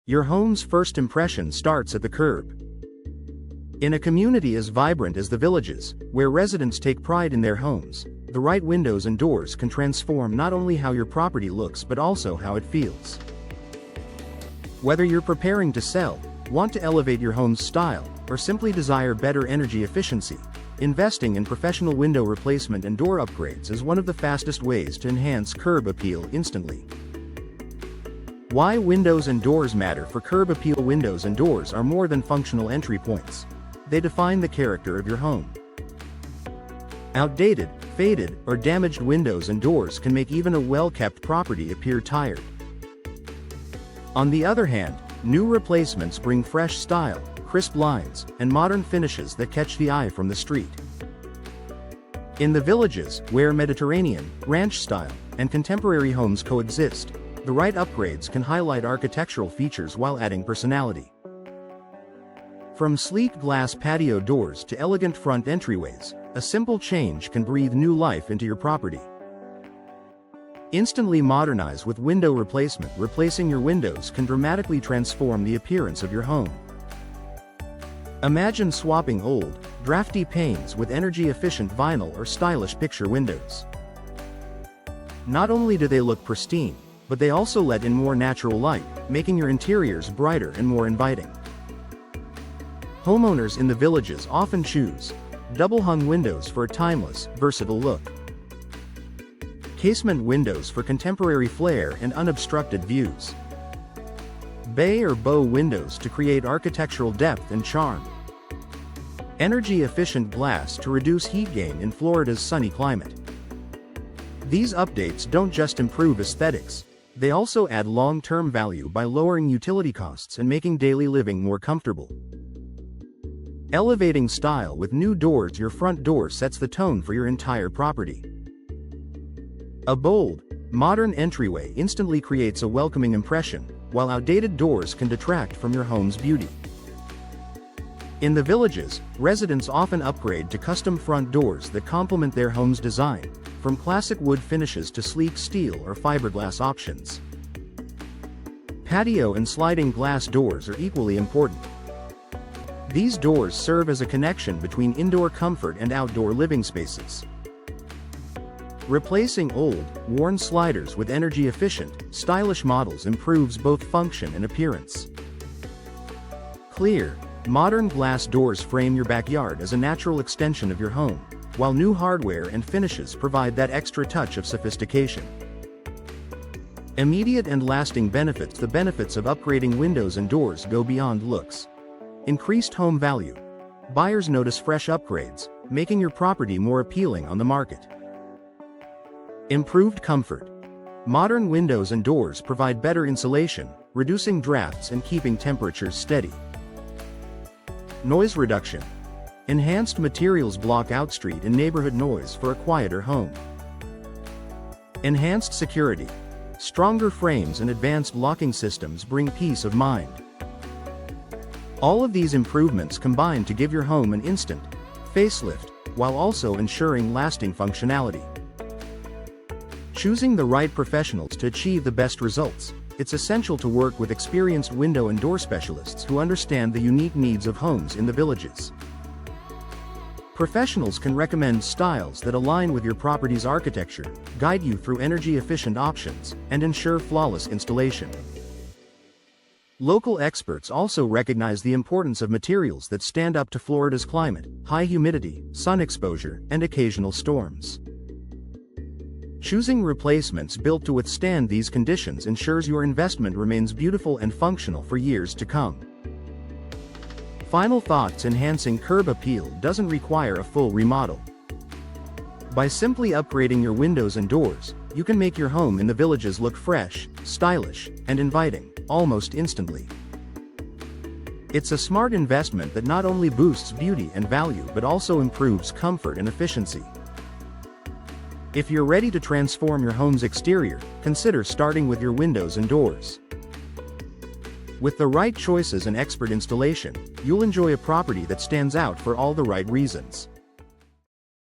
Your home's first impression starts at the curb. In a community as vibrant as the Villages, where residents take pride in their homes, the right windows and doors can transform not only how your property looks but also how it feels. Whether you're preparing to sell, want to elevate your home's style, or simply desire better energy efficiency, investing in professional window replacement and door upgrades is one of the fastest ways to enhance curb appeal instantly. Why windows and doors matter. For curb appeal, windows and doors are more than functional entry points. They define the character of your home. Outdated, faded, or damaged windows and doors can make even a well-kept property appear tired. On the other hand, new replacements bring fresh style, crisp lines, and modern finishes that catch the eye from the street. In the Villages, where Mediterranean, ranch style, and contemporary homes coexist, the right upgrades can highlight architectural features while adding personality. From sleek glass patio doors to elegant front entryways, a simple change can breathe new life into your property. Instantly modernize with window replacement. Replacing your windows can dramatically transform the appearance of your home. Imagine swapping old, drafty panes with energy-efficient vinyl or stylish picture windows. Not only do they look pristine, but they also let in more natural light, making your interiors brighter and more inviting. Homeowners in the Villages often choose double-hung windows for a timeless, versatile look. Casement windows for contemporary flair and unobstructed views. Bay or bow windows to create architectural depth and charm. Energy-efficient glass to reduce heat gain in Florida's sunny climate. These updates don't just improve aesthetics, they also add long-term value by lowering utility costs and making daily living more comfortable. Elevating style with new doors. Your front door sets the tone for your entire property. A bold, modern entryway instantly creates a welcoming impression, while outdated doors can detract from your home's beauty. In the Villages, residents often upgrade to custom front doors that complement their home's design, from classic wood finishes to sleek steel or fiberglass options. Patio and sliding glass doors are equally important. These doors serve as a connection between indoor comfort and outdoor living spaces. Replacing old, worn sliders with energy-efficient, stylish models improves both function and appearance. Clear, modern glass doors frame your backyard as a natural extension of your home, while new hardware and finishes provide that extra touch of sophistication. Immediate and lasting benefits. The benefits of upgrading windows and doors go beyond looks. Increased home value. Buyers notice fresh upgrades, making your property more appealing on the market. Improved comfort. Modern windows and doors provide better insulation, reducing drafts and keeping temperatures steady. Noise reduction. Enhanced materials block out street and neighborhood noise for a quieter home. Enhanced security. Stronger frames and advanced locking systems bring peace of mind. All of these improvements combine to give your home an instant facelift, while also ensuring lasting functionality. Choosing the right professionals to achieve the best results. It's essential to work with experienced window and door specialists who understand the unique needs of homes in the Villages. Professionals can recommend styles that align with your property's architecture, guide you through energy-efficient options, and ensure flawless installation. Local experts also recognize the importance of materials that stand up to Florida's climate, high humidity, sun exposure, and occasional storms. Choosing replacements built to withstand these conditions ensures your investment remains beautiful and functional for years to come. Final thoughts. Enhancing curb appeal doesn't require a full remodel. By simply upgrading your windows and doors, you can make your home in the Villages look fresh, stylish, and inviting, almost instantly. It's a smart investment that not only boosts beauty and value but also improves comfort and efficiency. If you're ready to transform your home's exterior, consider starting with your windows and doors. With the right choices and expert installation, you'll enjoy a property that stands out for all the right reasons.